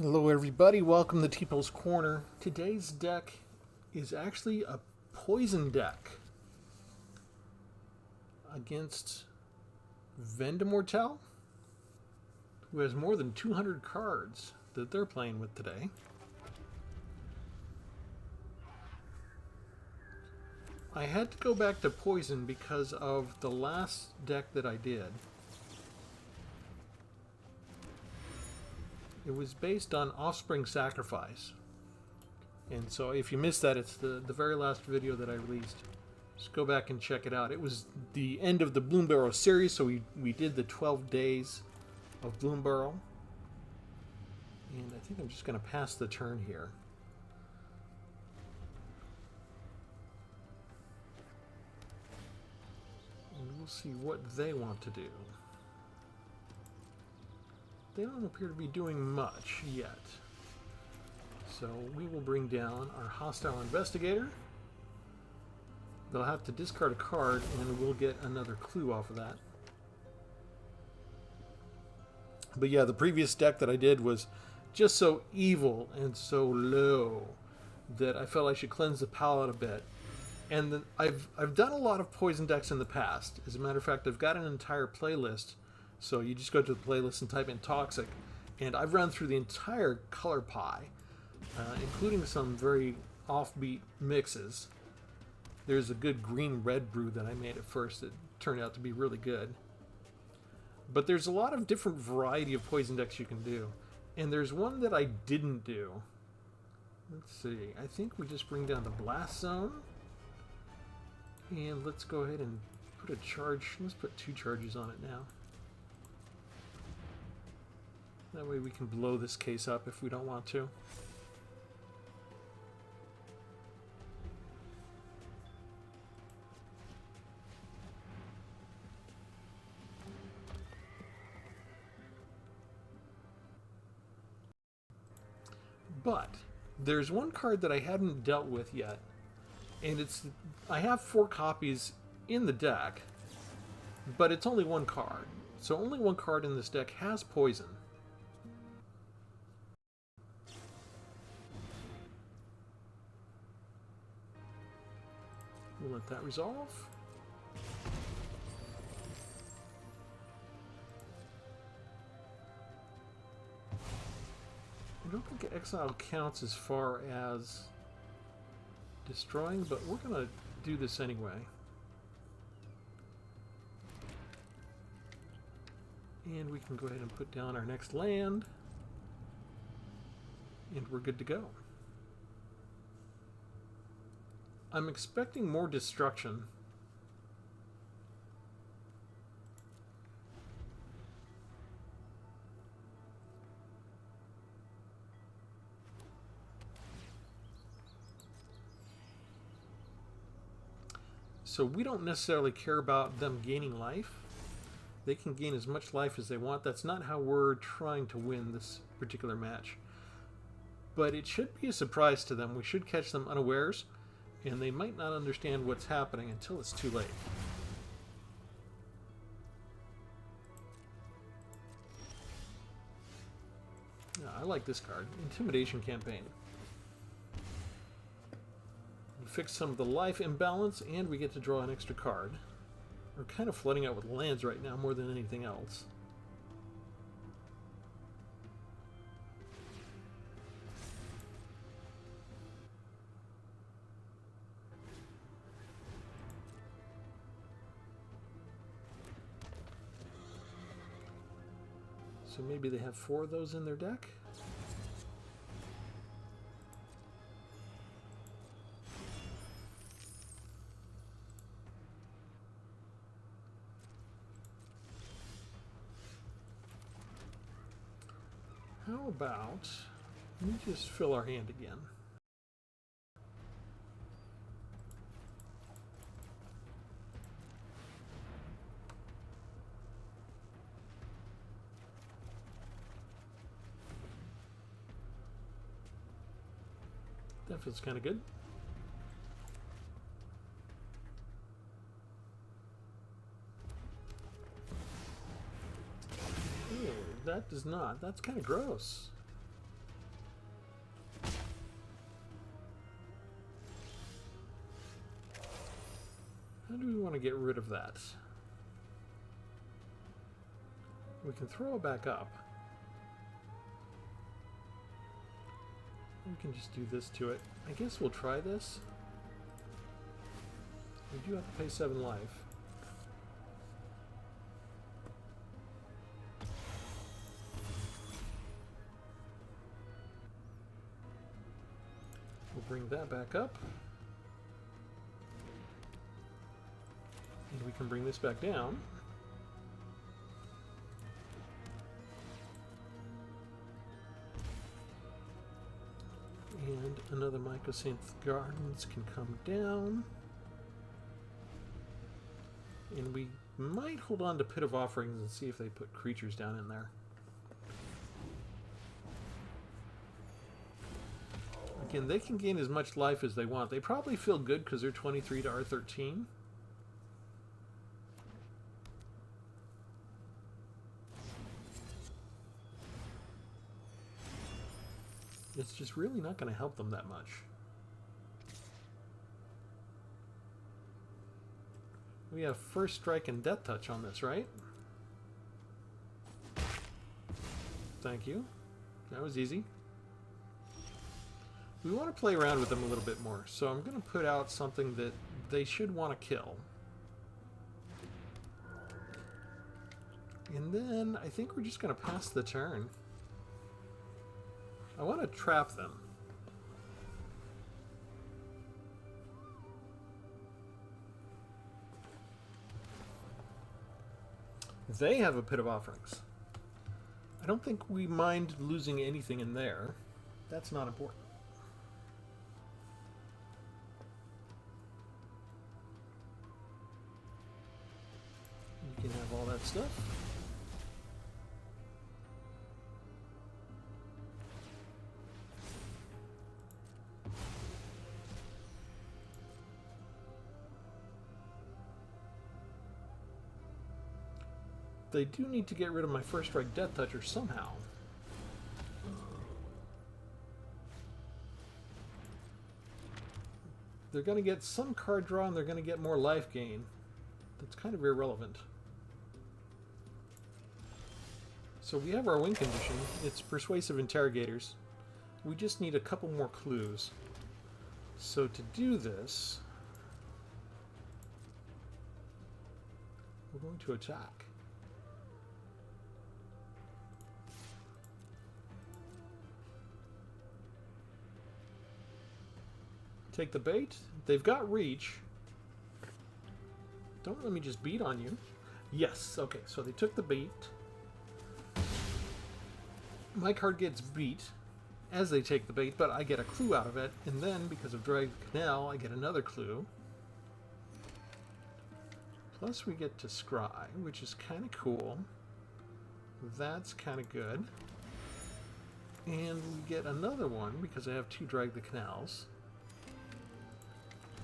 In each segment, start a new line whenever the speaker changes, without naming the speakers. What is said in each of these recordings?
Hello everybody, welcome to Tpull's Corner. Today's deck is actually a poison deck against Vendemortel, who has more than 200 cards that they're playing with today. I had to go back to poison because of the last deck that I did. It was based on Offspring Sacrifice. And so if you missed that, it's the very last video that I released. Just go back and check it out. It was the end of the Bloom Barrel series, so we did the 12 days of Bloom Barrel. And I think I'm just going to pass the turn here. And we'll see what they want to do. They don't appear to be doing much yet. So we will bring down our Hostile Investigator. They'll have to discard a card and we'll get another clue off of that. But yeah, the previous deck that I did was just so evil and so low that I felt I should cleanse the palette a bit. And then I've done a lot of poison decks in the past. As a matter of fact, I've got an entire playlist. So you just go to the playlist and type in Toxic, and I've run through the entire color pie, including some very offbeat mixes. There's a good green-red brew that I made at first that turned out to be really good. But there's a lot of different variety of poison decks you can do, and there's one that I didn't do. Let's see, I think we just bring down the Blast Zone, and let's go ahead and put a charge. Let's put 2 charges on it now. That way we can blow this case up if we don't want to. But there's one card that I hadn't dealt with yet, and I have 4 copies in the deck, but it's only 1 card. So only 1 card in this deck has poison. We'll let that resolve. I don't think exile counts as far as destroying, but we're going to do this anyway. And we can go ahead and put down our next land. And we're good to go. I'm expecting more destruction. So we don't necessarily care about them gaining life. They can gain as much life as they want. That's not how we're trying to win this particular match. But it should be a surprise to them. We should catch them unawares. And they might not understand what's happening until it's too late. Yeah, I like this card. Intimidation Campaign. We fix some of the life imbalance, and we get to draw an extra card. We're kind of flooding out with lands right now more than anything else. So maybe they have 4 of those in their deck. How about we just fill our hand again? That feels kind of good. That does not. That's kind of gross. How do we want to get rid of that? We can throw it back up. We can just do this to it. I guess we'll try this. We do have to pay 7 life. We'll bring that back up. And we can bring this back down. And another Mycosynth Gardens can come down. And we might hold on to Pit of Offerings and see if they put creatures down in there. Again, they can gain as much life as they want. They probably feel good because they're 23 to R13. It's just really not going to help them that much. We have First Strike and Death Touch on this, right? Thank you. That was easy. We want to play around with them a little bit more, so I'm going to put out something that they should want to kill. And then I think we're just going to pass the turn. I want to trap them. They have a Pit of Offerings. I don't think we mind losing anything in there. That's not important. You can have all that stuff. They do need to get rid of my First Strike Death Toucher somehow. They're going to get some card draw and they're going to get more life gain. That's kind of irrelevant. So we have our win condition. It's Persuasive Interrogators. We just need a couple more clues. So to do this, we're going to attack. Take the bait. They've got reach. Don't let me just beat on you. Yes, okay, so they took the bait. My card gets beat as they take the bait, but I get a clue out of it, and then, because of Drag the Canal, I get another clue. Plus we get to Scry, which is kind of cool. That's kind of good. And we get another one, because I have 2 Drag the Canals.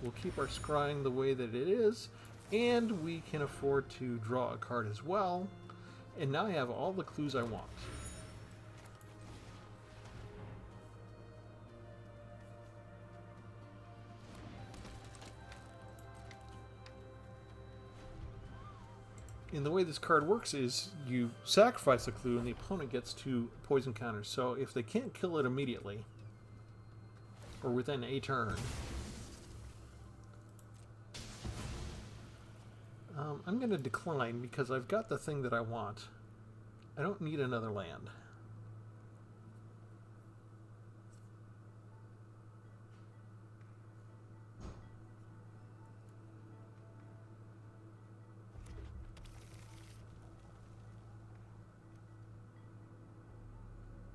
We'll keep our scrying the way that it is, and we can afford to draw a card as well. And now I have all the clues I want. And the way this card works is you sacrifice a clue and the opponent gets 2 poison counters. So if they can't kill it immediately, or within a turn, I'm going to decline because I've got the thing that I want. I don't need another land.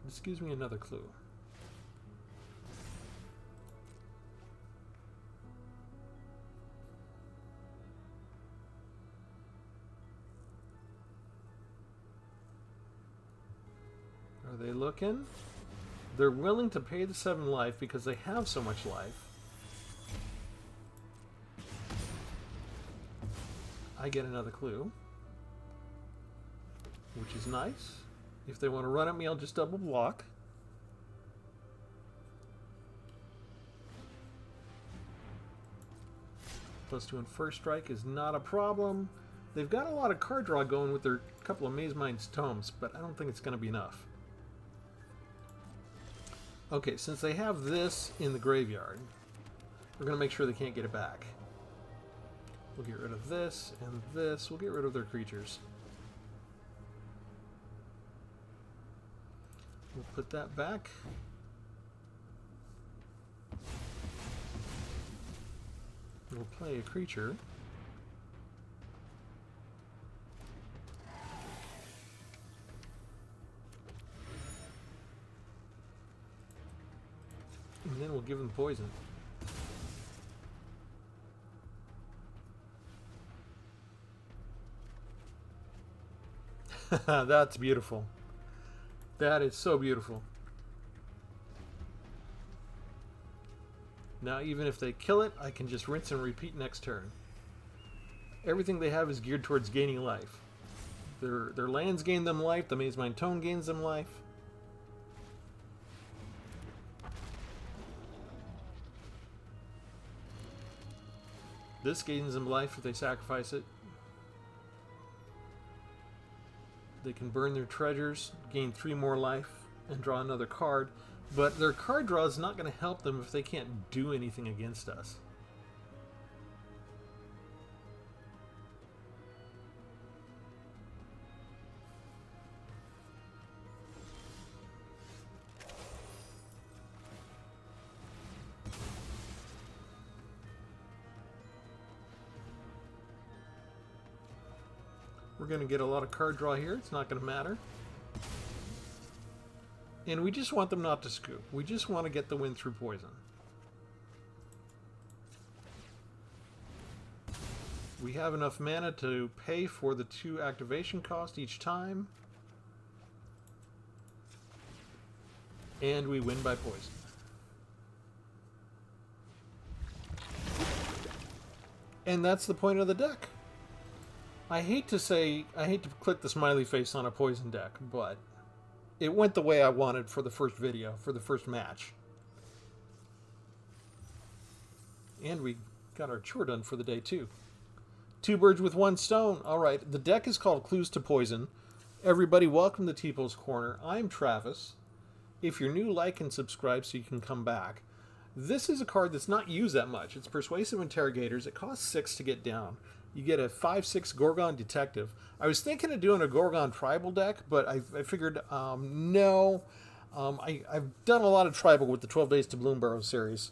This gives me another clue. Are they looking? They're willing to pay the 7 life because they have so much life. I get another clue, which is nice. If they want to run at me, I'll just double block. +2 and first strike is not a problem. They've got a lot of card draw going with their couple of Maze Mind's tomes, but I don't think it's going to be enough. Okay, since they have this in the graveyard, we're going to make sure they can't get it back. We'll get rid of this and this. We'll get rid of their creatures. We'll put that back. We'll play a creature. And then we'll give them poison. That's beautiful. That is so beautiful. Now, even if they kill it, I can just rinse and repeat next turn. Everything they have is geared towards gaining life. Their lands gain them life, the Maze Mind Tome gains them life. This gains them life if they sacrifice it. They can burn their treasures, gain 3 more life, and draw another card. But their card draw is not going to help them if they can't do anything against us. We're going to get a lot of card draw here. It's not going to matter. And we just want them not to scoop. We just want to get the win through poison. We have enough mana to pay for the 2 activation cost each time. And we win by poison. And that's the point of the deck. I hate to click the smiley face on a poison deck, but it went the way I wanted for the first video, for the first match. And we got our chore done for the day, too. 2 birds with 1 stone. All right, the deck is called Clues to Poison. Everybody, welcome to Tpull's Corner. I'm Travis. If you're new, like and subscribe so you can come back. This is a card that's not used that much. It's Persuasive Interrogators. It costs 6 to get down. You get a 5/6 Gorgon Detective. I was thinking of doing a Gorgon Tribal deck, but I figured, no. I've done a lot of Tribal with the 12 Days to Bloomburrow series.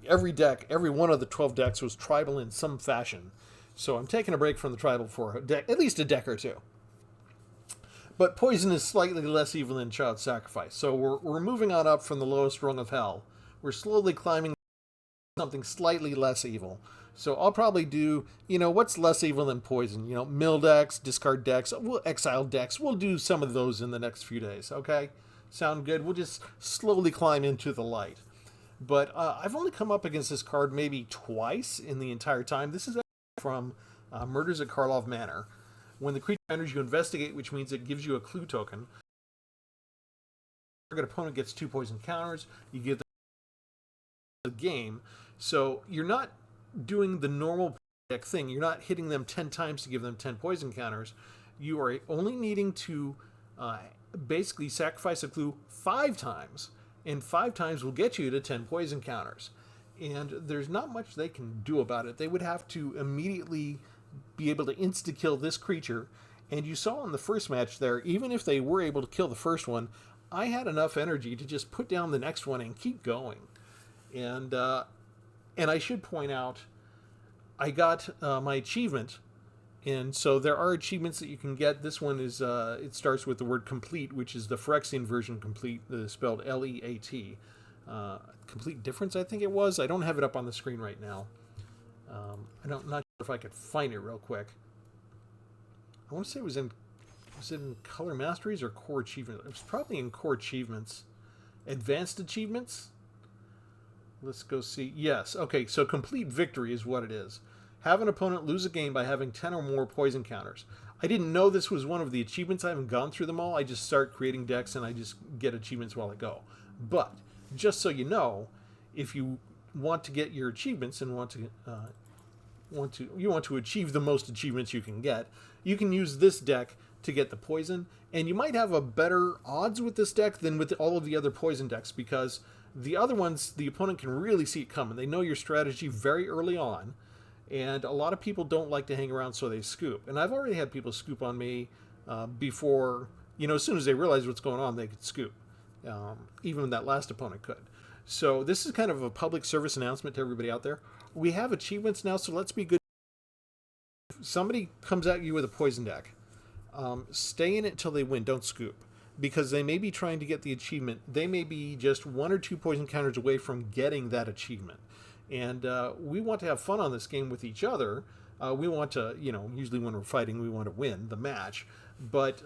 Every deck, every one of the 12 decks was Tribal in some fashion. So I'm taking a break from the Tribal for a deck, at least a deck or 2. But Poison is slightly less evil than Child Sacrifice. So we're moving on up from the lowest rung of hell. We're slowly climbing something slightly less evil. So I'll probably do, what's less evil than Poison? Mill decks, discard decks, exile decks. We'll do some of those in the next few days, okay? Sound good? We'll just slowly climb into the light. But I've only come up against this card maybe twice in the entire time. This is from Murders at Karlov Manor. When the creature enters, you investigate, which means it gives you a clue token. Your opponent gets 2 poison counters. You give the game. So you're not doing the normal deck thing. You're not hitting them 10 times to give them 10 poison counters. You are only needing to basically sacrifice a clue 5 times, and 5 times will get you to 10 poison counters. And there's not much they can do about it. They would have to immediately be able to insta-kill this creature. And you saw in the first match there, even if they were able to kill the first one, I had enough energy to just put down the next one and keep going. And I should point out, I got my achievement, and so there are achievements that you can get. This one is, it starts with the word complete, which is the Phyrexian version complete, spelled L-E-A-T. Complete Difference, I think it was. I don't have it up on the screen right now. I'm not sure if I could find it real quick. I want to say it was in Color Masteries or Core Achievements? It was probably in Core Achievements. Advanced Achievements? Let's go see. Yes. Okay, so Complete Victory is what it is. Have an opponent lose a game by having 10 or more poison counters. I didn't know this was one of the achievements. I haven't gone through them all. I just start creating decks and I just get achievements while I go. But, just so you know, if you want to get your achievements and want to want to achieve the most achievements you can get, you can use this deck to get the poison, and you might have a better odds with this deck than with all of the other poison decks, because the other ones, the opponent can really see it coming. They know your strategy very early on, and a lot of people don't like to hang around, so they scoop. And I've already had people scoop on me before, as soon as they realize what's going on, they could scoop. Even that last opponent could. So this is kind of a public service announcement to everybody out there. We have achievements now, so let's be good. If somebody comes at you with a poison deck, stay in it until they win. Don't scoop, because they may be trying to get the achievement. They may be just 1 or 2 poison counters away from getting that achievement. And we want to have fun on this game with each other. We want to, usually when we're fighting, we want to win the match. But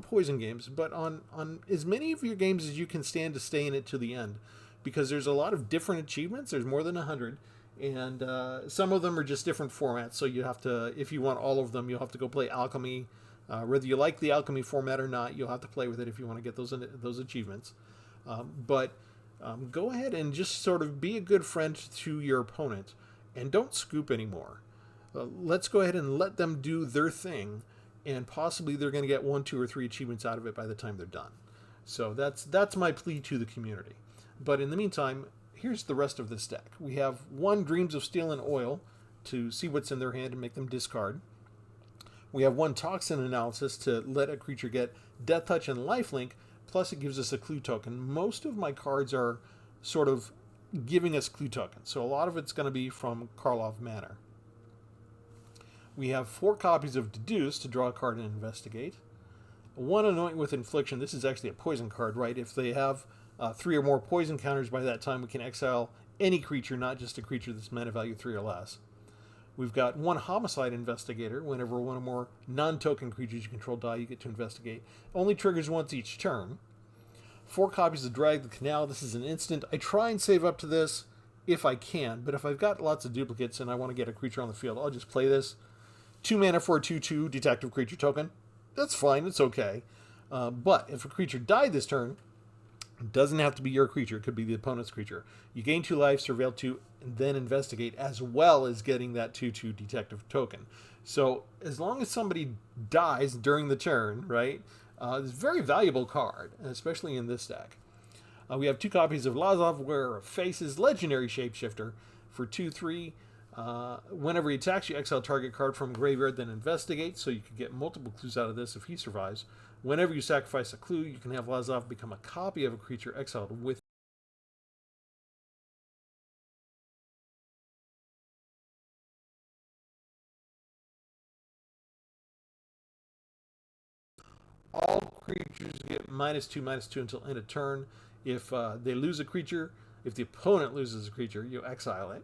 poison games, but on as many of your games as you can stand to stay in it to the end, because there's a lot of different achievements. There's more than 100, and some of them are just different formats, so you have to, if you want all of them, you'll have to go play alchemy. Whether you like the alchemy format or not, you'll have to play with it if you want to get those achievements. But go ahead and just sort of be a good friend to your opponent, and don't scoop anymore. Let's go ahead and let them do their thing, and possibly they're going to get 1, 2, or 3 achievements out of it by the time they're done. So that's my plea to the community. But in the meantime, here's the rest of this deck. We have 1 Dreams of Steel and Oil to see what's in their hand and make them discard. We have 1 Toxin Analysis to let a creature get Death Touch and Lifelink, plus it gives us a clue token. Most of my cards are sort of giving us clue tokens, so a lot of it's going to be from Karlov Manor. We have 4 copies of Deduce to draw a card and investigate. 1 Anoint with Infliction. This is actually a poison card, right? If they have 3 or more poison counters by that time, we can exile any creature, not just a creature that's mana value 3 or less. We've got 1 Homicide Investigator. Whenever 1 or more non-token creatures you control die, you get to investigate. Only triggers once each turn. 4 copies of Drag the Canal. This is an instant. I try and save up to this if I can, but if I've got lots of duplicates and I want to get a creature on the field, I'll just play this. 2 mana for a 2/2 detective creature token. That's fine, it's okay. But if a creature died this turn, it doesn't have to be your creature, it could be the opponent's creature. You gain 2 life, surveil 2, and then investigate, as well as getting that 2/2 detective token. So as long as somebody dies during the turn, right, it's a very valuable card, especially in this deck. We have 2 copies of Lazov, Wearer of Faces, Legendary Shapeshifter for 2/3. Whenever he attacks, you exile target card from graveyard, then investigate, so you can get multiple clues out of this if he survives. Whenever you sacrifice a clue, you can have Lazov become a copy of a creature exiled with all creatures get -2/-2 until end of turn. If they lose a creature, if the opponent loses a creature, you exile it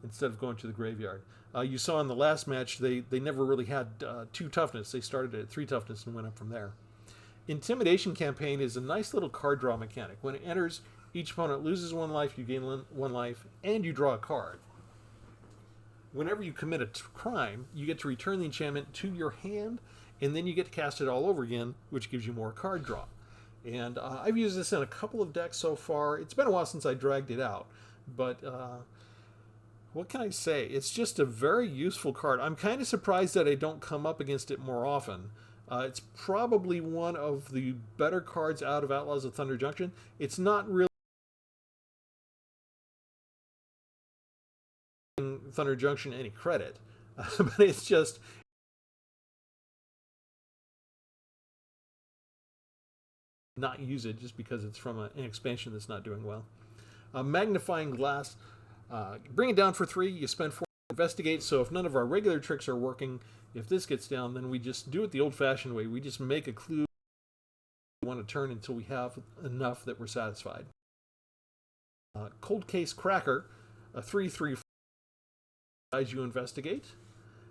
instead of going to the graveyard. You saw in the last match, they never really had 2 toughness. They started at 3 toughness and went up from there. Intimidation Campaign is a nice little card draw mechanic. When it enters, each opponent loses 1 life, you gain 1 life, and you draw a card. Whenever you commit a crime, you get to return the enchantment to your hand, and then you get to cast it all over again, which gives you more card draw. And I've used this in a couple of decks so far. It's been a while since I dragged it out, but what can I say? It's just a very useful card. I'm kind of surprised that I don't come up against it more often. It's probably one of the better cards out of Outlaws of Thunder Junction. It's not really Thunder Junction any credit, but it's just not use it just because it's from an expansion that's not doing well. Magnifying Glass. Bring it down for 3. You spend 4 to investigate. So if none of our regular tricks are working, if this gets down, then we just do it the old-fashioned way. We just make a clue we want to turn until we have enough that we're satisfied. Cold Case Cracker, a 3/3 as you investigate,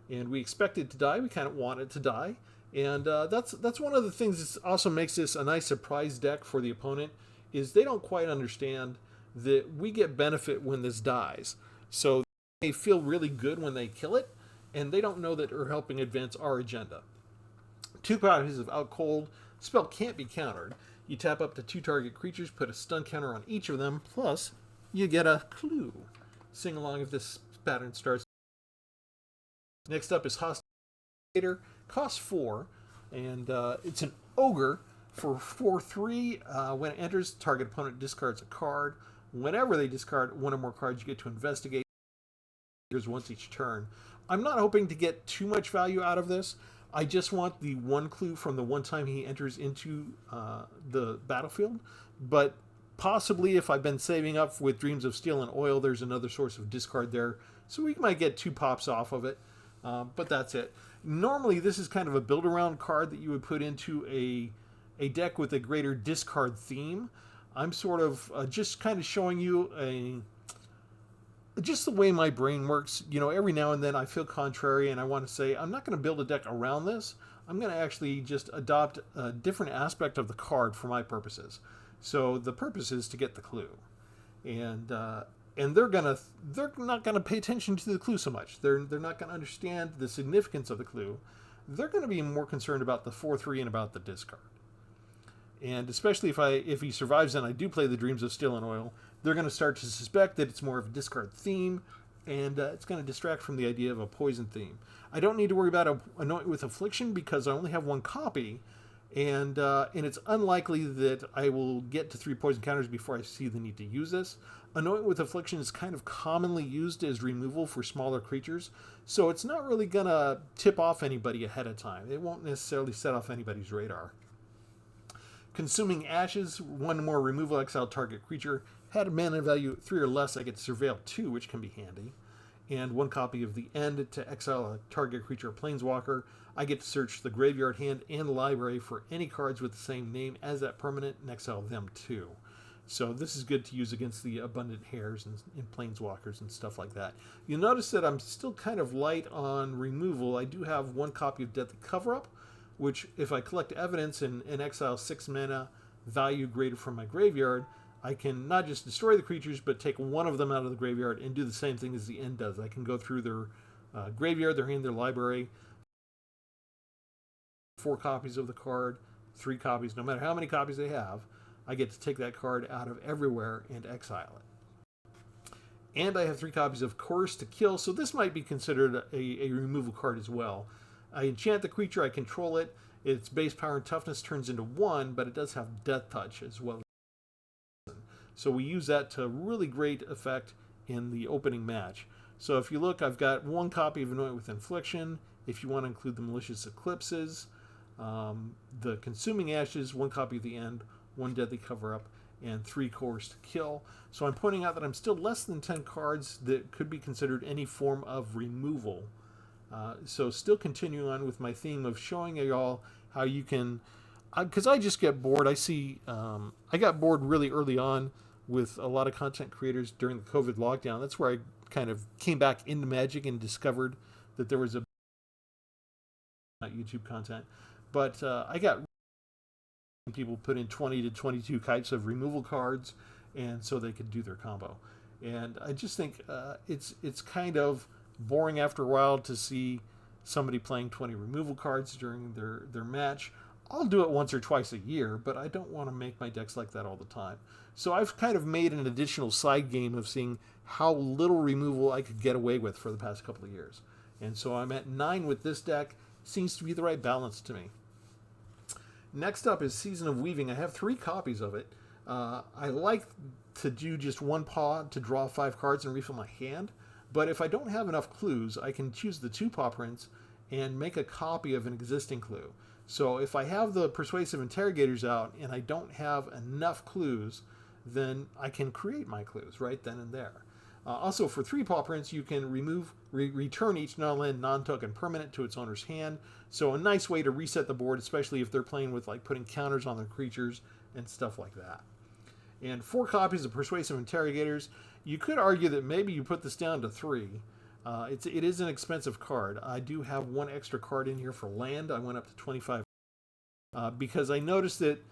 and we expect it to die. We kind of want it to die, and that's one of the things that also makes this a nice surprise deck for the opponent. Is they don't quite understand that we get benefit when this dies, so they feel really good when they kill it, and they don't know that we're helping advance our agenda. 2 copies of Out Cold. Spell can't be countered. You tap up to 2 target creatures, put a stun counter on each of them, plus you get a clue. Sing along if this pattern starts. Next up is Hostile. Costs 4, and it's an ogre for 4/3. When it enters, target opponent discards a card. Whenever they discard one or more cards, you get to investigate once each turn. I'm not hoping to get too much value out of this. I just want the 1 clue from the one time he enters into the battlefield. But possibly if I've been saving up with Dreams of Steel and Oil, there's another source of discard there. So we might get 2 pops off of it. But that's it. Normally this is kind of a build-around card that you would put into a deck with a greater discard theme. I'm sort of just kind of showing you just the way my brain works. You know, every now and then I feel contrary and I want to say, I'm not going to build a deck around this. I'm going to actually just adopt a different aspect of the card for my purposes. So the purpose is to get the clue. And they're not gonna pay attention to the clue so much. They're not gonna understand the significance of the clue. They're gonna be more concerned about the 4/3 and about the discard. And especially if he survives and I do play the Dreams of Steel and Oil, they're gonna start to suspect that it's more of a discard theme, and it's gonna distract from the idea of a poison theme. I don't need to worry about Anoint with Affliction because I only have 1 copy, and it's unlikely that I will get to 3 poison counters before I see the need to use this. Anoint with Affliction is kind of commonly used as removal for smaller creatures, so it's not really going to tip off anybody ahead of time. It won't necessarily set off anybody's radar. Consuming Ashes, 1 more removal, exile target creature. Had a mana value 3 or less, I get to Surveil 2, which can be handy. And 1 copy of the End to exile a target creature or planeswalker. I get to search the graveyard, hand, and library for any cards with the same name as that permanent and exile them too. So this is good to use against the Abundant Hares and Planeswalkers and stuff like that. You'll notice that I'm still kind of light on removal. I do have 1 copy of Deadly Cover-Up, which if I collect evidence and exile 6 mana value greater from my graveyard, I can not just destroy the creatures, but take 1 of them out of the graveyard and do the same thing as the End does. I can go through their graveyard, their hand, their library, 4 copies of the card, 3 copies, no matter how many copies they have, I get to take that card out of everywhere and exile it. And I have 3 copies of Course to Kill, so this might be considered a removal card as well. I enchant the creature, I control it, its base power and toughness turns into 1, but it does have Death Touch as well. So we use that to really great effect in the opening match. So if you look, I've got 1 copy of Anoint with Infliction, if you want to include the Malicious Eclipses, the Consuming Ashes, 1 copy of the End, 1 Deadly Cover-Up, and 3 Course to Kill. So I'm pointing out that I'm still less than 10 cards that could be considered any form of removal. So still continuing on with my theme of showing y'all how you can, because I just get bored. I got bored really early on with a lot of content creators during the COVID lockdown. That's where I kind of came back into Magic and discovered that there was YouTube content. But I got people put in 20 to 22 types of removal cards, and so they could do their combo. And I just think it's kind of boring after a while to see somebody playing 20 removal cards during their match. I'll do it once or twice a year, but I don't want to make my decks like that all the time. So I've kind of made an additional side game of seeing how little removal I could get away with for the past couple of years. And so I'm at 9 with this deck. Seems to be the right balance to me. Next up is Season of Weaving. I have 3 copies of it. I like to do just 1 paw to draw 5 cards and refill my hand. But if I don't have enough clues, I can choose the 2 paw prints and make a copy of an existing clue. So if I have the Persuasive Interrogators out and I don't have enough clues, then I can create my clues right then and there. Also, for 3 paw prints, you can return each non-land, non-token permanent to its owner's hand. So a nice way to reset the board, especially if they're playing with like putting counters on their creatures and stuff like that. And 4 copies of Persuasive Interrogators. You could argue that maybe you put this down to 3. It is an expensive card. I do have 1 extra card in here for land. I went up to 25 because I noticed that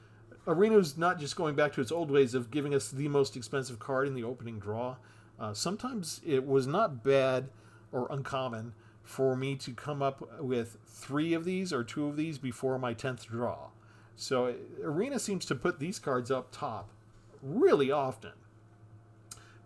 Arena's not just going back to its old ways of giving us the most expensive card in the opening draw. Sometimes it was not bad or uncommon for me to come up with 3 of these or 2 of these before my 10th draw. So Arena seems to put these cards up top really often.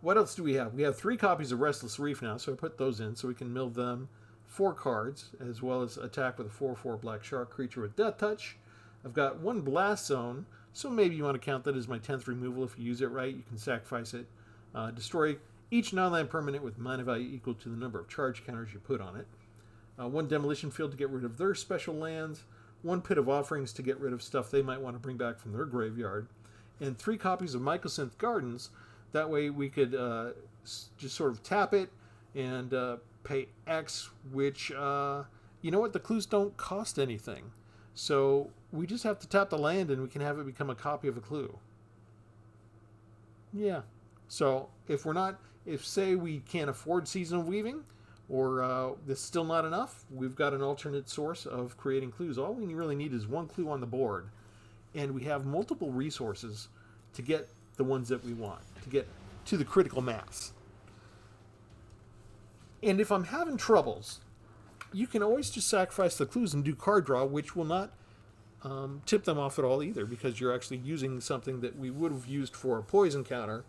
What else do we have? We have 3 copies of Restless Reef now, so I put those in so we can mill them 4 cards, as well as attack with a 4/4 Black Shark creature with Death Touch. I've got 1 Blast Zone, so maybe you want to count that as my 10th removal. If you use it right, you can sacrifice it. Destroy each non-land permanent with mana value equal to the number of charge counters you put on it. 1 Demolition Field to get rid of their special lands. 1 Pit of Offerings to get rid of stuff they might want to bring back from their graveyard. And 3 copies of Mycosynth Gardens. That way we could just sort of tap it and pay X, which, you know what, the clues don't cost anything. So we just have to tap the land and we can have it become a copy of a clue. Yeah. So if say we can't afford Seasonal Weaving, or this is still not enough, we've got an alternate source of creating clues. All we really need is 1 clue on the board, and we have multiple resources to get the ones that we want, to get to the critical mass. And if I'm having troubles, you can always just sacrifice the clues and do card draw, which will not tip them off at all either, because you're actually using something that we would have used for a poison counter,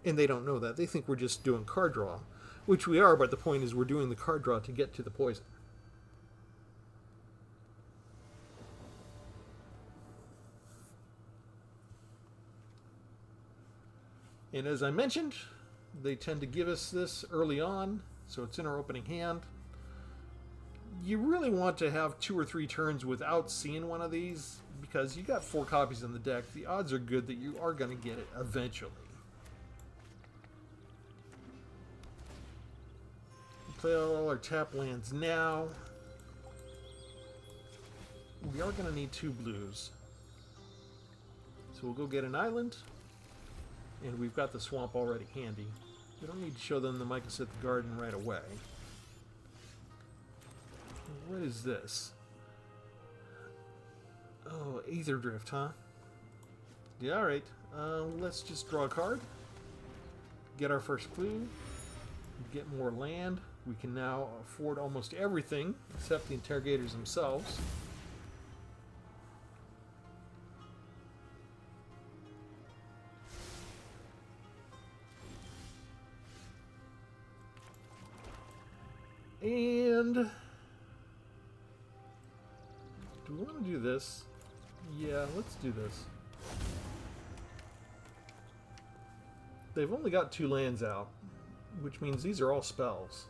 and they don't know that. They think we're just doing card draw, which we are, but the point is we're doing the card draw to get to the poison. And as I mentioned, they tend to give us this early on, so it's in our opening hand. You really want to have 2 or 3 turns without seeing one of these, because you got 4 copies in the deck. The odds are good that you are going to get it eventually. We play all our tap lands now. We are going to need 2 blues. So we'll go get an island. And we've got the swamp already handy. We don't need to show them the Mycosynth Garden right away. What is this? Oh, Aether Drift, huh? Yeah, alright. Let's just draw a card. Get our first clue. Get more land. We can now afford almost everything except the interrogators themselves. And do we want to do this? Yeah, let's do this. They've only got 2 lands out, which means these are all spells.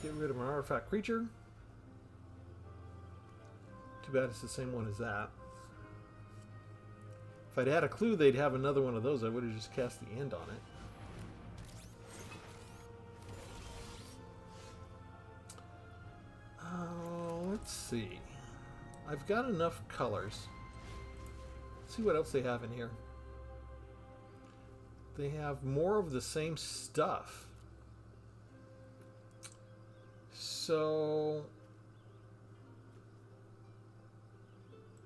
Get rid of an artifact creature. Too bad it's the same one as that. If I'd had a clue they'd have another one of those, I would have just cast the end on it. Let's see. I've got enough colors. Let's see what else they have in here. They have more of the same stuff. So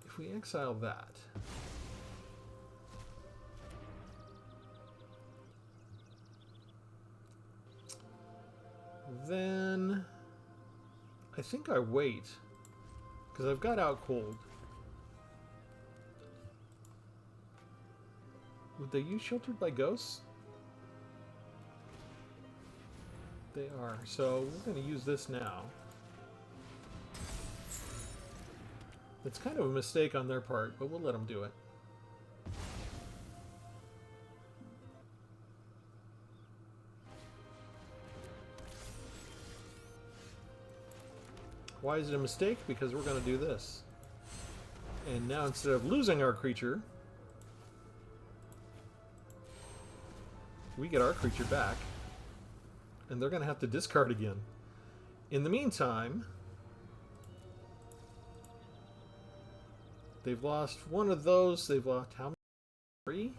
if we exile that, then I think I wait, because I've got out cold. Would they use Sheltered by Ghosts? They are. So we're going to use this now. It's kind of a mistake on their part, but we'll let them do it. Why is it a mistake? Because we're going to do this. And now instead of losing our creature, we get our creature back. And they're going to have to discard again. In the meantime, they've lost one of those. They've lost how many? 3?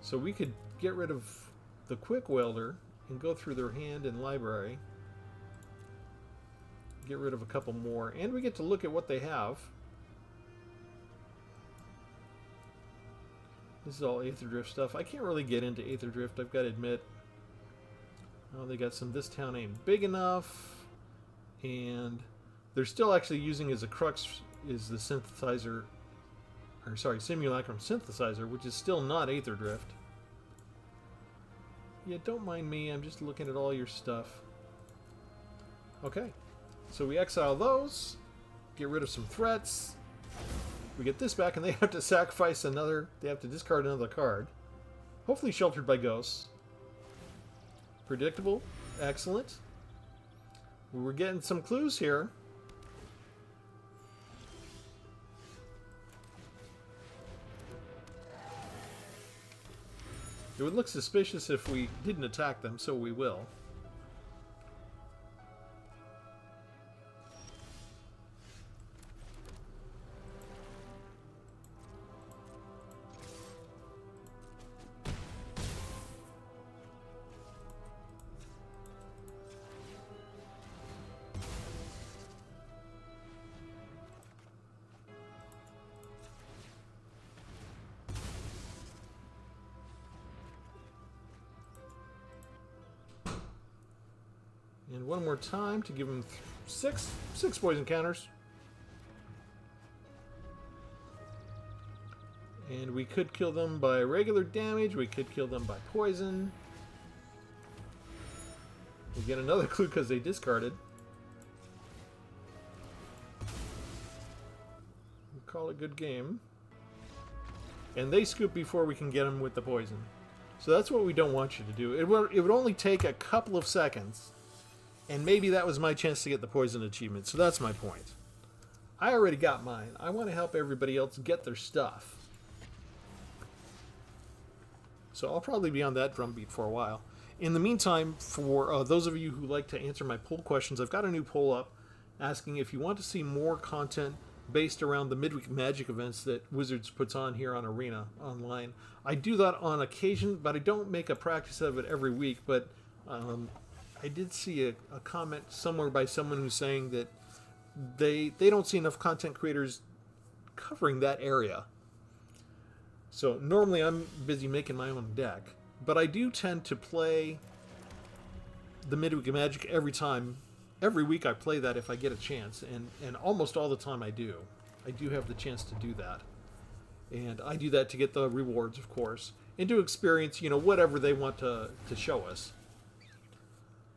So we could get rid of the Quick Welder and go through their hand and library. Get rid of a couple more. And we get to look at what they have. This is all Aether Drift stuff. I can't really get into Aether Drift, I've got to admit. Oh, they got some This Town Ain't Big Enough. And they're still actually using as a crux is the synthesizer, or sorry, simulacrum synthesizer, which is still not Aether Drift. Yeah, don't mind me, I'm just looking at all your stuff. Okay, so we exile those, get rid of some threats. We get this back, and they have to sacrifice another, they have to discard another card. Hopefully sheltered by ghosts. Predictable. Excellent. We're getting some clues here. It would look suspicious if we didn't attack them, so we will. And one more time to give him six poison counters. And we could kill them by regular damage. We could kill them by poison. We get another clue because they discarded. We call it good game. And they scoop before we can get them with the poison. So that's what we don't want you to do. It would only take a couple of seconds. And maybe that was my chance to get the poison achievement. So that's my point. I already got mine. I want to help everybody else get their stuff. So I'll probably be on that drumbeat for a while. In the meantime, for those of you who like to answer my poll questions, I've got a new poll up asking if you want to see more content based around the midweek Magic events that Wizards puts on here on Arena Online. I do that on occasion, but I don't make a practice of it every week. But I did see a comment somewhere by someone who's saying that they don't see enough content creators covering that area. So normally I'm busy making my own deck, but I do tend to play the Midweek Magic every time. Every week I play that if I get a chance, and almost all the time I do. I do have the chance to do that. And I do that to get the rewards, of course, and to experience, whatever they want to show us.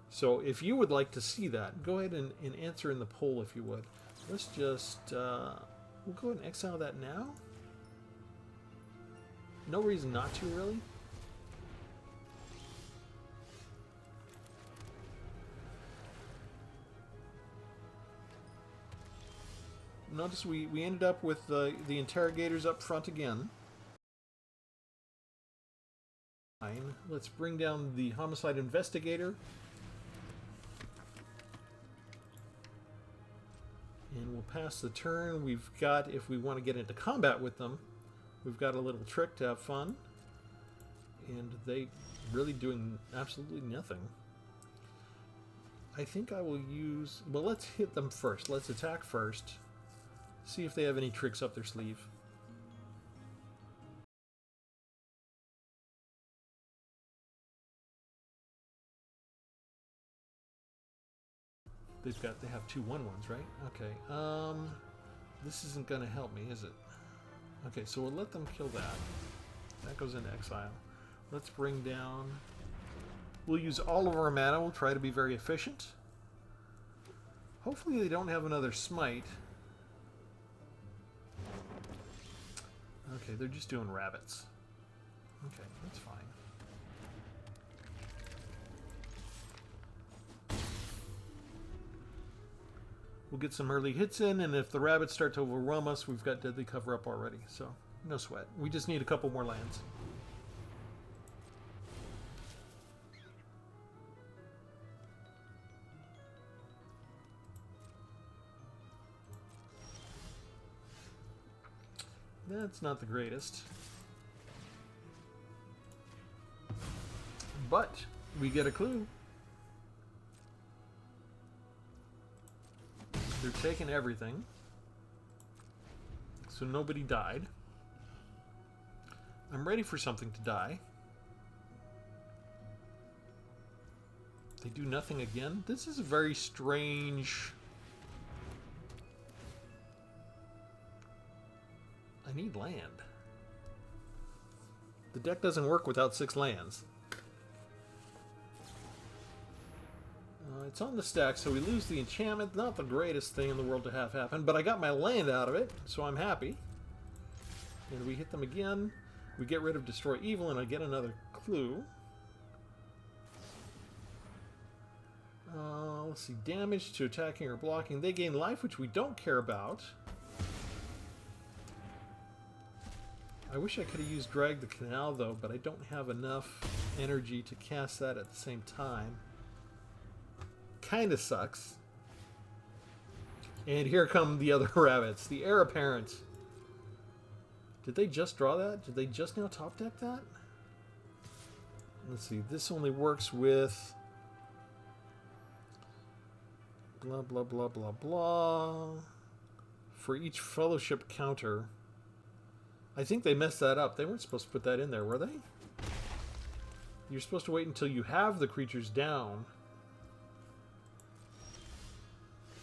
So if you would like to see that, go ahead and answer in the poll if you would. Let's just, we'll go ahead and exile that now. No reason not to, really. Notice we ended up with the interrogators up front again. Fine. Let's bring down the homicide investigator. And we'll pass the turn. We've got, if we want to get into combat with them, we've got a little trick to have fun. And they really doing absolutely nothing. I think I will use... Well, let's hit them first. Let's attack first. See if they have any tricks up their sleeve. They have 2 1/1s, right? Okay. This isn't going to help me, is it? Okay, so we'll let them kill that. That goes into exile. Let's bring down... We'll use all of our mana. We'll try to be very efficient. Hopefully they don't have another smite. Okay, they're just doing rabbits. Okay, that's fine. We'll get some early hits in, and if the rabbits start to overwhelm us, we've got deadly cover up already, so no sweat. We just need a couple more lands. That's not the greatest. But we get a clue. They're taking everything. So nobody died. I'm ready for something to die. They do nothing again. This is a very strange... I need land. The deck doesn't work without 6 lands. It's on the stack, so we lose the enchantment. Not the greatest thing in the world to have happen, but I got my land out of it, so I'm happy. And we hit them again. We get rid of Destroy Evil, and I get another clue. Let's see. Damage to attacking or blocking. They gain life, which we don't care about. I wish I could have used Drag the Canal, though, but I don't have enough energy to cast that at the same time. Kinda sucks. And here come the other rabbits. The Heir Apparent. Did they just draw that? Did they just now top deck that? Let's see. This only works with... blah, blah, blah, blah, blah. For each fellowship counter. I think they messed that up. They weren't supposed to put that in there, were they? You're supposed to wait until you have the creatures down.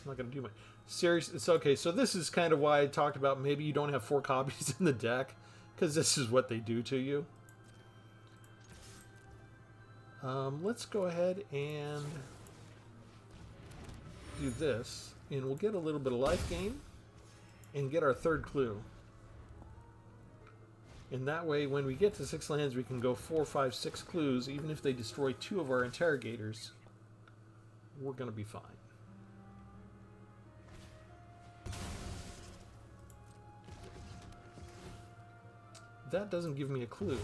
I'm not going to do much. Seriously, it's okay. So this is kind of why I talked about maybe you don't have 4 copies in the deck. Because this is what they do to you. Let's go ahead and do this. And we'll get a little bit of life gain. And get our 3rd clue. And that way, when we get to 6 lands, we can go 4, 5, 6 clues. Even if they destroy 2 of our interrogators, we're going to be fine. That doesn't give me a clue.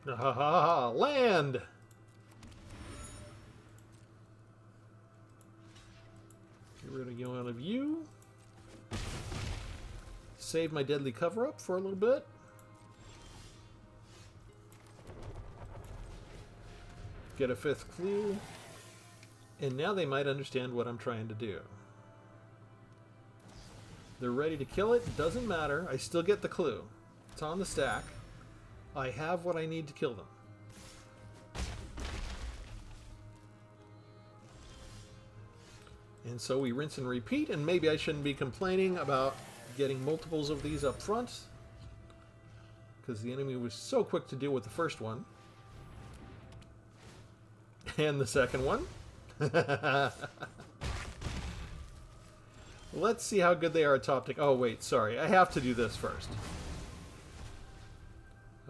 Ha ha ha! Land! Get rid of one of you. Save my deadly cover-up for a little bit. Get a 5th clue. And now they might understand what I'm trying to do. They're ready to kill it. Doesn't matter. I still get the clue. It's on the stack. I have what I need to kill them. And so we rinse and repeat, and maybe I shouldn't be complaining about getting multiples of these up front, because the enemy was so quick to deal with the first one. And the second one. Let's see how good they are at top deck. Oh, wait, sorry. I have to do this first.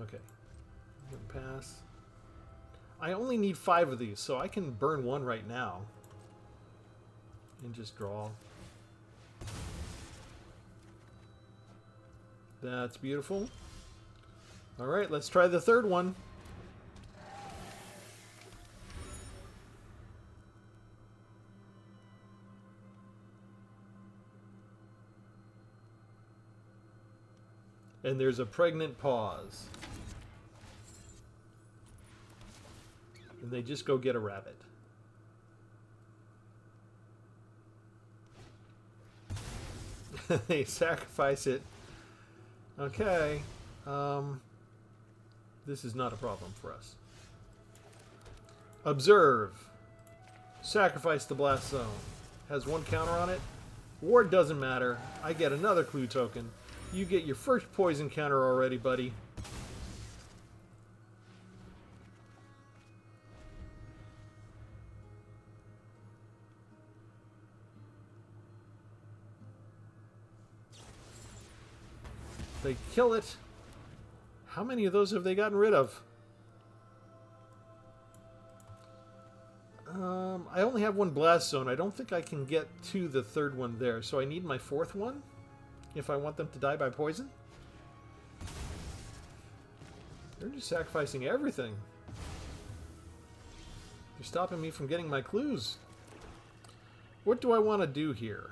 Okay. Pass. I only need 5 of these, so I can burn 1 right now. And just draw. That's beautiful. Alright, let's try the 3rd one. And there's a pregnant pause. And they just go get a rabbit. They sacrifice it. Okay. This is not a problem for us. Observe. Sacrifice the blast zone. Has 1 counter on it. Ward doesn't matter. I get another clue token. You get your first poison counter already, buddy. They kill it. How many of those have they gotten rid of? I only have 1 blast zone. I don't think I can get to the 3rd one there, so I need my 4th one if I want them to die by poison. They're just sacrificing everything. They're stopping me from getting my clues. What do I want to do here?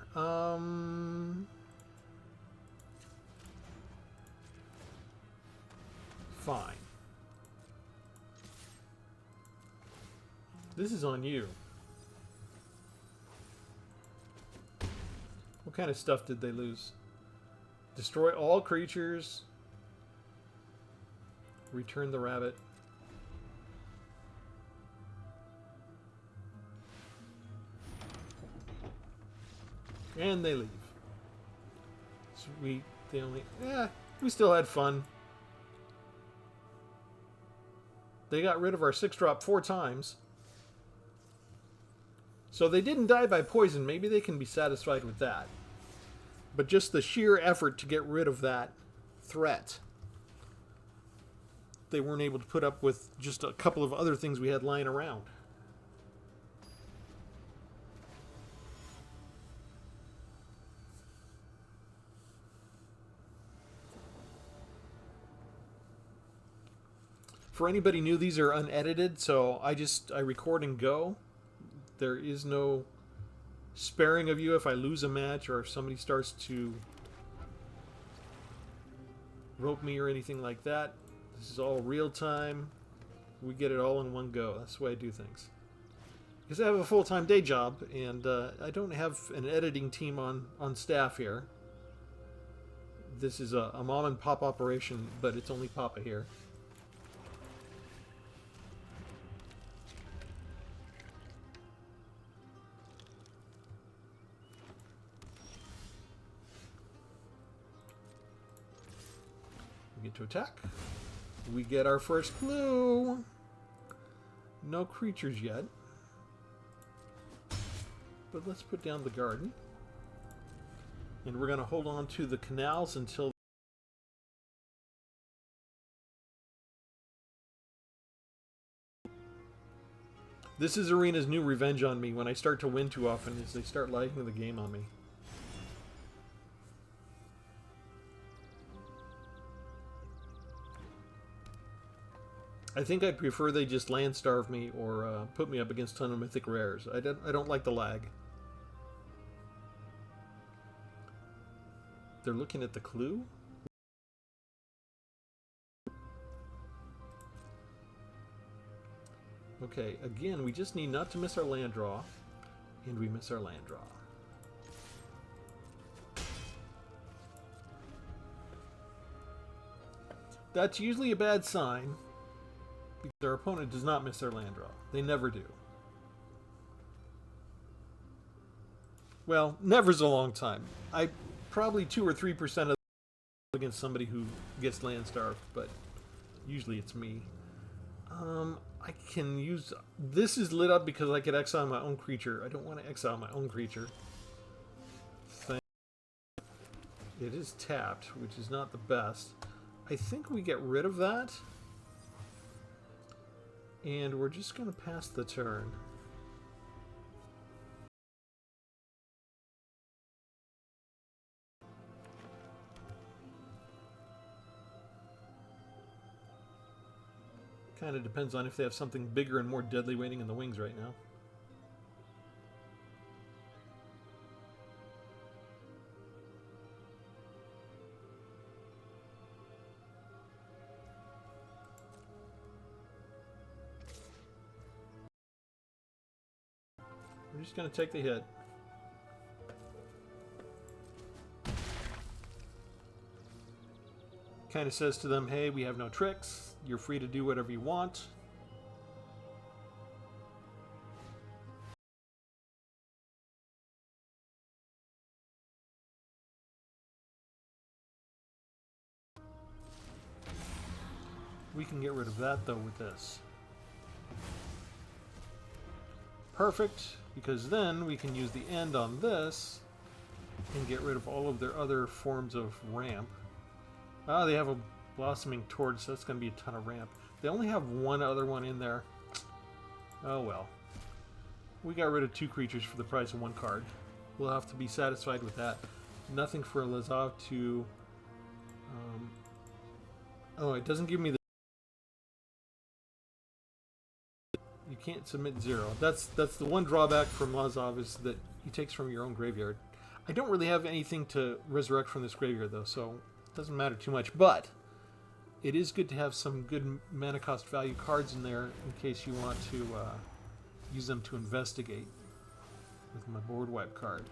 Fine. This is on you. What kind of stuff did they lose? Destroy all creatures. Return the rabbit. And they leave. So we still had fun. They got rid of our 6-drop 4 times. So they didn't die by poison. Maybe they can be satisfied with that. But just the sheer effort to get rid of that threat, they weren't able to put up with just a couple of other things we had lying around. For anybody new, these are unedited, so I record and go. There is no sparing of you if I lose a match or if somebody starts to rope me or anything like that. This is all real time. We get it all in one go. That's the way I do things. Because I have a full-time day job, and I don't have an editing team on staff here. This is a mom and pop operation, but it's only Papa here. We get to attack. We get our first clue. No creatures yet. But let's put down the garden. And we're going to hold on to the canals until... This is Arena's new revenge on me when I start to win too often, is they start liking the game on me. I think I'd prefer they just land starve me or put me up against a ton of mythic rares. I don't like the lag. They're looking at the clue? Okay, again, we just need not to miss our land draw. And we miss our land draw. That's usually a bad sign. Because their opponent does not miss their land draw. They never do. Well, never's a long time. I probably 2 or 3% of against somebody who gets land starved, but usually it's me. I can use... This is lit up because I could exile my own creature. I don't want to exile my own creature. It is tapped, which is not the best. I think we get rid of that. And we're just going to pass the turn. Kind of depends on if they have something bigger and more deadly waiting in the wings right now. We're just going to take the hit. Kind of says to them, hey, we have no tricks. You're free to do whatever you want. We can get rid of that, though, with this. Perfect, because then we can use the end on this and get rid of all of their other forms of ramp. Ah, they have a blossoming torch, so that's going to be a ton of ramp. They only have one other one in there. Oh well. We got rid of 2 creatures for the price of 1 card. We'll have to be satisfied with that. Nothing for Lazov to... Oh, it doesn't give me the... You can't submit 0. That's the one drawback from Lazov, is that he takes from your own graveyard. I don't really have anything to resurrect from this graveyard, though, so it doesn't matter too much. But it is good to have some good mana cost value cards in there in case you want to use them to investigate with my board wipe card.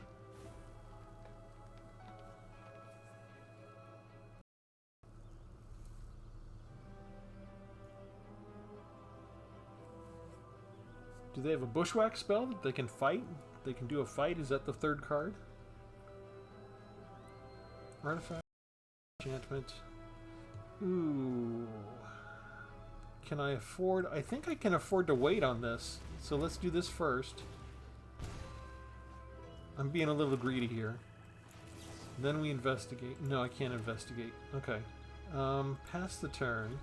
Do they have a bushwhack spell that they can fight? They can do a fight? Is that the 3rd card? Artifact. Enchantment. Ooh. Can I afford... I think I can afford to wait on this. So let's do this first. I'm being a little greedy here. Then we investigate. No, I can't investigate. Okay. Pass the turn.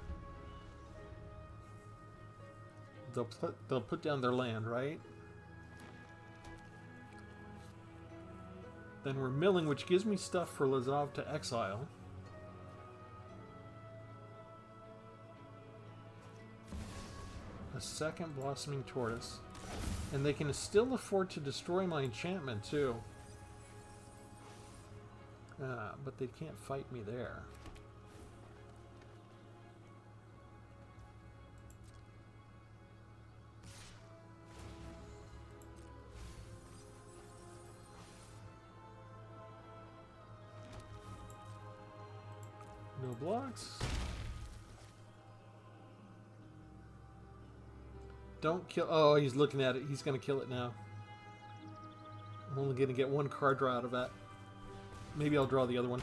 They'll put down their land, right? Then we're milling, which gives me stuff for Lazov to exile. A second Blossoming Tortoise. And they can still afford to destroy my enchantment, too. But they can't fight me there. No blocks. Don't kill... Oh, he's looking at it. He's going to kill it now. I'm only going to get one card draw out of that. Maybe I'll draw the other one.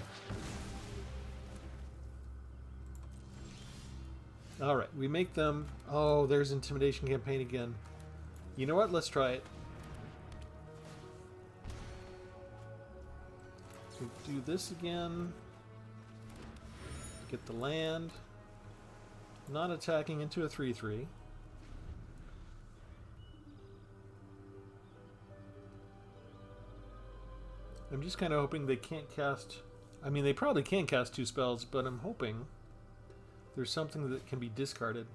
Alright, we make them... Oh, there's Intimidation Campaign again. You know what? Let's try it. So do this again. Get the land. Not attacking into a 3/3. I'm just kind of hoping they can't cast... I mean, they probably can cast 2 spells, but I'm hoping there's something that can be discarded.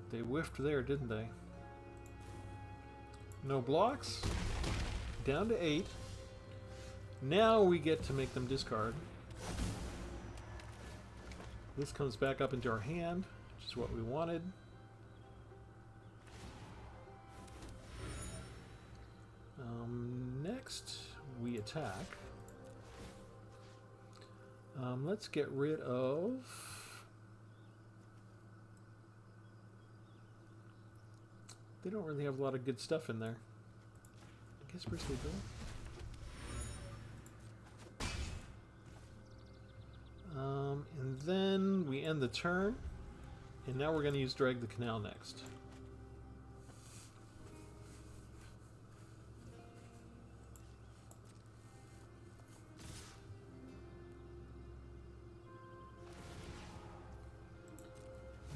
They whiffed there, didn't they? No blocks. Down to 8. Now we get to make them discard. This comes back up into our hand, which is what we wanted. Next, we attack. Let's get rid of... They don't really have a lot of good stuff in there. I guess Bristly Bill. And then we end the turn. And now we're going to use Drag the Canal next.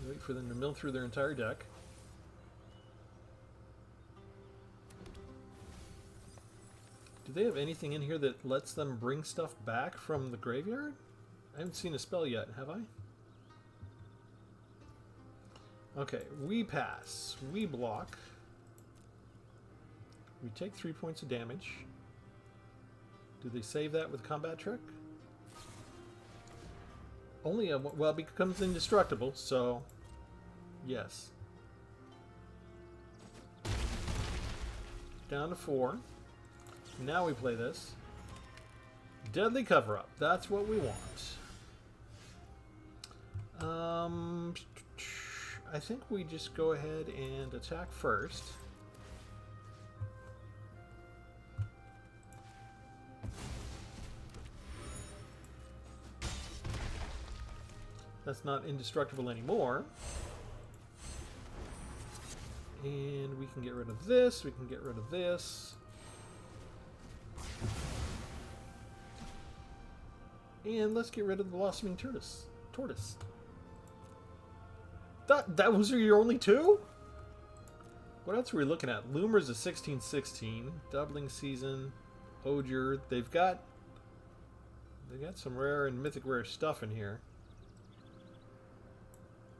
Wait for them to mill through their entire deck. Do they have anything in here that lets them bring stuff back from the graveyard? I haven't seen a spell yet, have I? Okay, we pass. We block. We take 3 points of damage. Do they save that with Combat Trick? Only a... Well, it becomes indestructible, so... Yes. Down to 4. Now we play this. Deadly Cover-Up. That's what we want. I think we just go ahead and attack first. That's not indestructible anymore. And we can get rid of this. We can get rid of this. And let's get rid of the Blossoming Tortoise. That was your only 2? What else are we looking at? Loomer's a 16/16. Doubling Season. Ogier. They've got some rare and mythic rare stuff in here.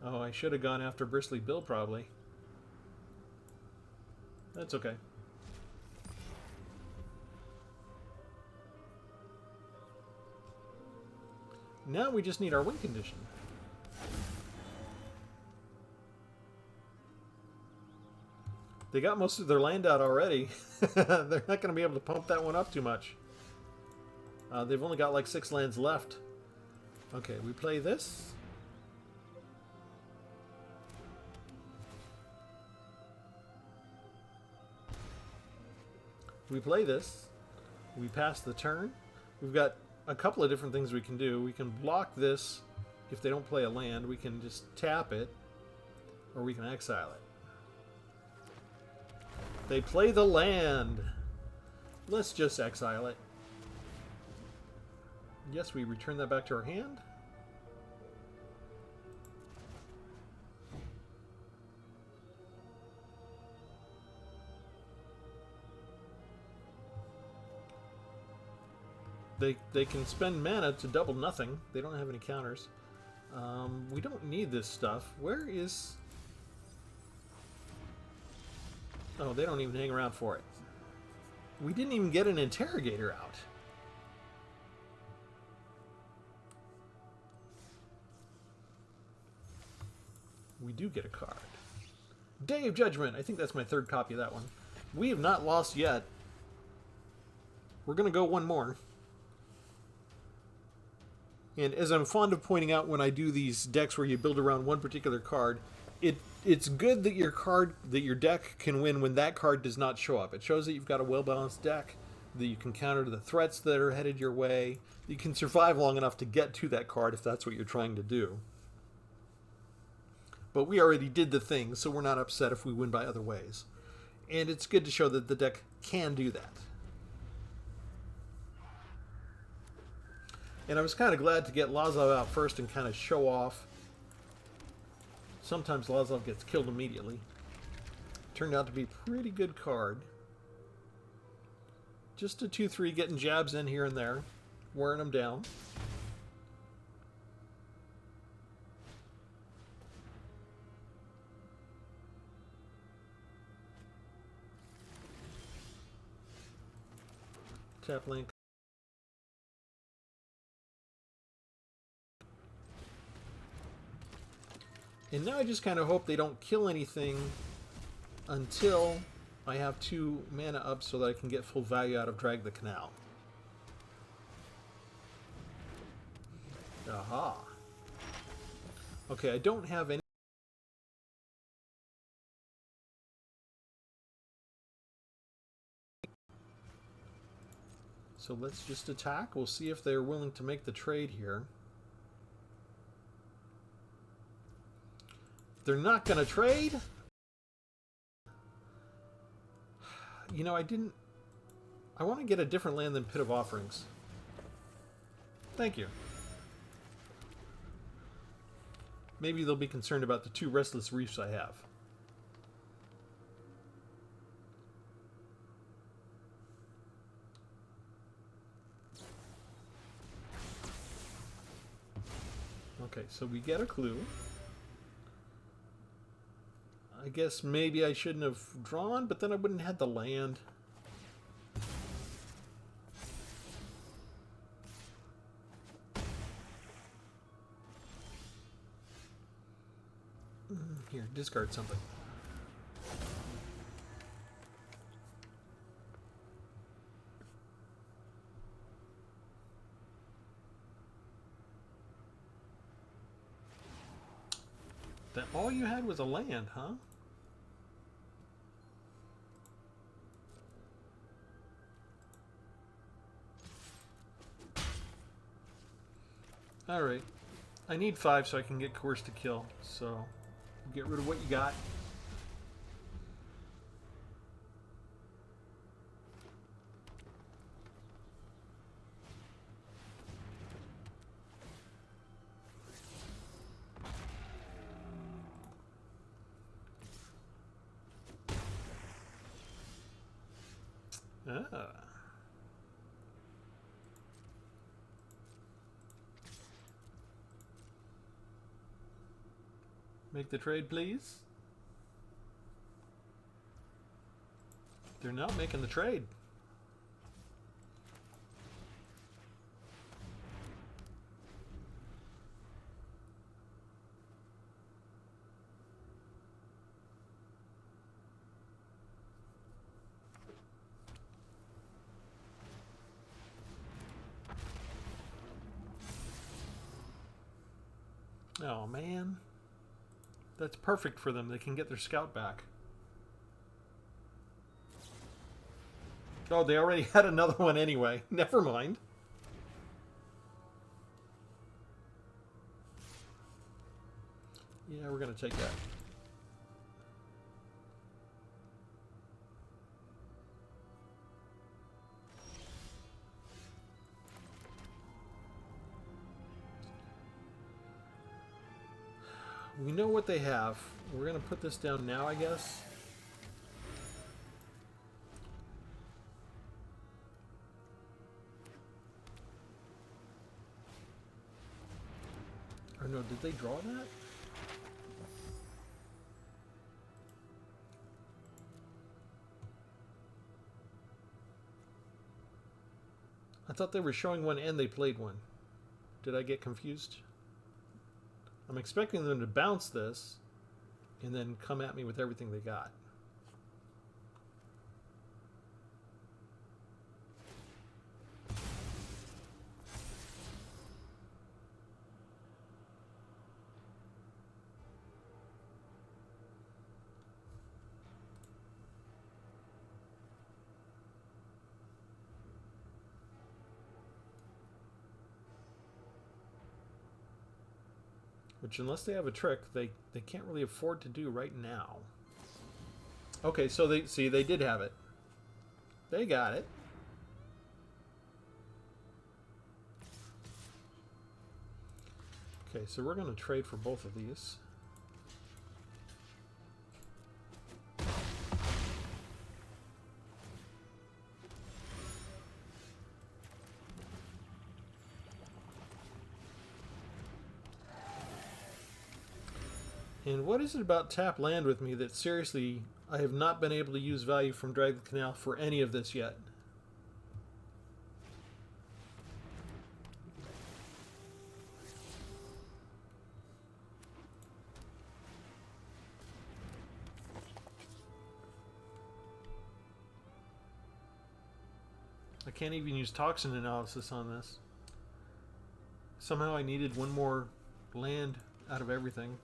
Oh, I should have gone after Bristly Bill probably. That's okay. Now we just need our win condition. They got most of their land out already. They're not going to be able to pump that one up too much. They've only got like 6 lands left. Okay, we play this. We play this. We pass the turn. We've got a couple of different things we can do. We can block this if they don't play a land. We can just tap it, or we can exile it. They play the land. Let's just exile it. Yes, we return that back to our hand. They can spend mana to double nothing. They don't have any counters. We don't need this stuff. Where is... Oh, they don't even hang around for it. We didn't even get an interrogator out. We do get a card. Day of Judgment. I think that's my 3rd copy of that one. We have not lost yet. We're going to go one more. And as I'm fond of pointing out when I do these decks where you build around one particular card, it's good that your deck can win when that card does not show up. It shows that you've got a well-balanced deck, that you can counter the threats that are headed your way. You can survive long enough to get to that card if that's what you're trying to do. But we already did the thing, so we're not upset if we win by other ways. And it's good to show that the deck can do that. And I was kind of glad to get Lazav out first and kind of show off. Sometimes Lazav gets killed immediately. Turned out to be a pretty good card. Just a 2-3 getting jabs in here and there. Wearing them down. Tap link. And now I just kind of hope they don't kill anything until I have 2 mana up so that I can get full value out of Drag the Canal. Aha. Okay, I don't have any... So let's just attack. We'll see if they're willing to make the trade here. They're not going to trade? You know, I want to get a different land than Pit of Offerings. Thank you. Maybe they'll be concerned about the 2 Restless Reefs I have. Okay, so we get a clue. I guess maybe I shouldn't have drawn, but then I wouldn't have had the land. Here, discard something. That all you had was a land, huh? Alright. I need 5 so I can get Coerce to Kill, so get rid of what you got. Ah. Make the trade, please. They're not making the trade. Oh, man. That's perfect for them. They can get their scout back. Oh, they already had another one anyway. Never mind. Yeah, we're going to take that. We know what they have. We're going to put this down now, I guess. Or no, did they draw that? I thought they were showing one and they played one. Did I get confused? I'm expecting them to bounce this and then come at me with everything they got. Which, unless they have a trick, they can't really afford to do right now. Okay, so they did have it. They got it. Okay, so we're going to trade for both of these. And what is it about tap land with me that seriously I have not been able to use value from Drag the Canal for any of this yet? I can't even use toxin analysis on this. Somehow I needed one more land out of everything.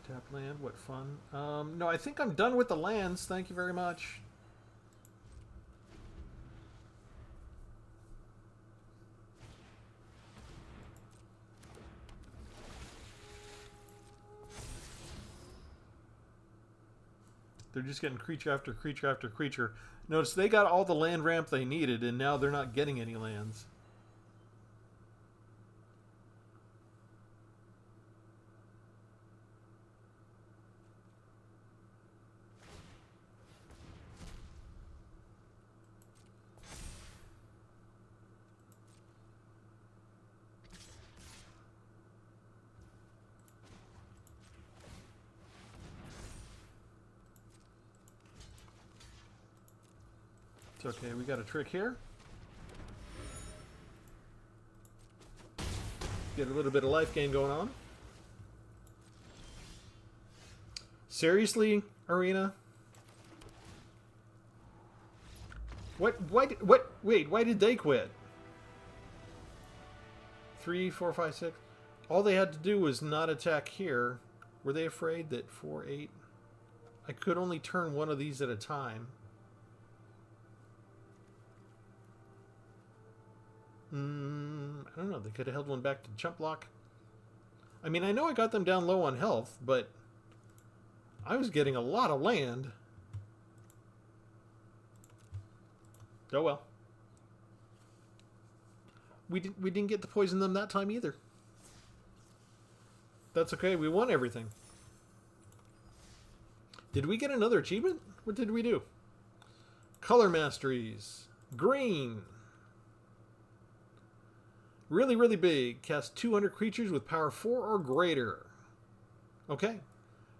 Tap land, what fun. No, I think I'm done with the lands. Thank you very much. They're just getting creature after creature after creature. Notice they got all the land ramp they needed, and now they're not getting any lands. It's okay, we got a trick here. Get a little bit of life gain going on. Seriously, Arena? What? Wait, why did they quit? 3, 4, 5, 6. All they had to do was not attack here. Were they afraid that 4, 8? I could only turn one of these at a time. I don't know. They could have held one back to chump block. I mean, I know I got them down low on health, but I was getting a lot of land. Oh well. We didn't get to poison them that time either. That's okay. We won everything. Did we get another achievement? What did we do? Color masteries. Green. Really, really big. Cast 200 creatures with power 4 or greater. Okay.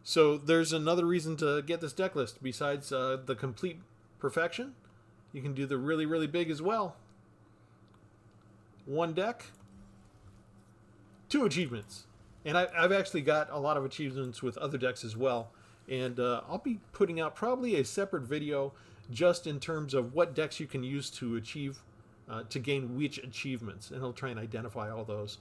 So there's another reason to get this deck list. Besides the complete perfection, you can do the really, really big as well. One deck. 2 achievements. And I've actually got a lot of achievements with other decks as well. And I'll be putting out probably a separate video just in terms of what decks you can use to achieve to gain which achievements, and he'll try and identify all those.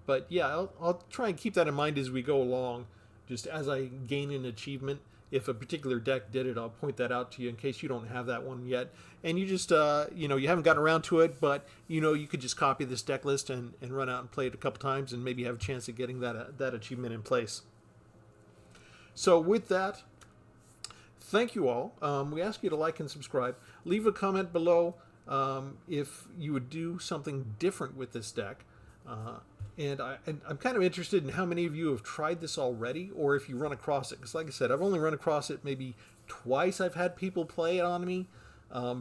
But yeah, I'll try and keep that in mind as we go along. Just as I gain an achievement, if a particular deck did it, I'll point that out to you in case you don't have that one yet. And you just, you haven't gotten around to it, but you could just copy this deck list and run out and play it a couple times and maybe have a chance at getting that achievement in place. So with that, thank you all. We ask you to like and subscribe. Leave a comment below if you would do something different with this deck. And I'm kind of interested in how many of you have tried this already, or if you run across it. Because like I said, I've only run across it maybe twice. I've had people play it on me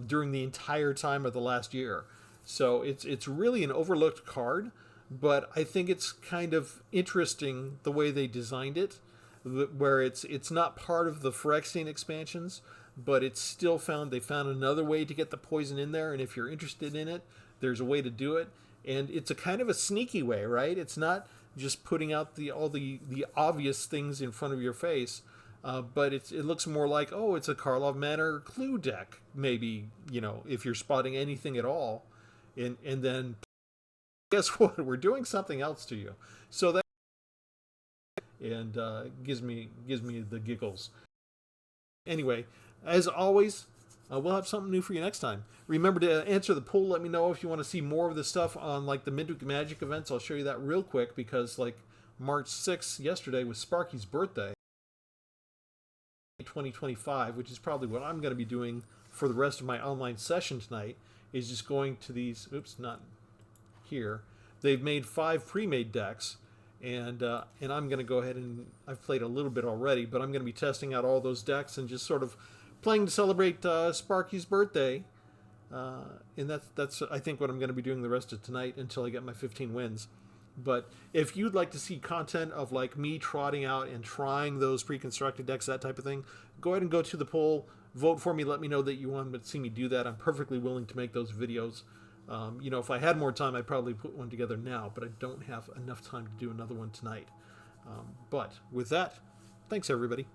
during the entire time of the last year. So it's really an overlooked card, but I think it's kind of interesting the way they designed it, where it's not part of the Phyrexian expansions, but it's still they found another way to get the poison in there, and if you're interested in it, there's a way to do it. And it's a kind of a sneaky way, right? It's not just putting out all the obvious things in front of your face, but it looks more like, oh, it's a Karlov Manor clue deck, maybe, if you're spotting anything at all. And then, guess what? We're doing something else to you. So that gives me the giggles. Anyway, as always, we'll have something new for you next time. Remember to answer the poll. Let me know if you want to see more of this stuff on like the Midweek Magic events. I'll show you that real quick because like March 6th, yesterday, was Sparky's birthday. 2025, which is probably what I'm going to be doing for the rest of my online session tonight, is just going to these, oops, not here. They've made 5 pre-made decks, and I'm going to go ahead and, I've played a little bit already, but I'm going to be testing out all those decks and just sort of playing to celebrate Sparky's birthday, and that's I think what I'm going to be doing the rest of tonight until I get my 15 wins. But if you'd like to see content of like me trotting out and trying those pre-constructed decks, that type of thing, go ahead and go to the poll, vote for me, let me know that you want to see me do that. I'm perfectly willing to make those videos. If I had more time, I'd probably put one together now, but I don't have enough time to do another one tonight. But with that, thanks everybody.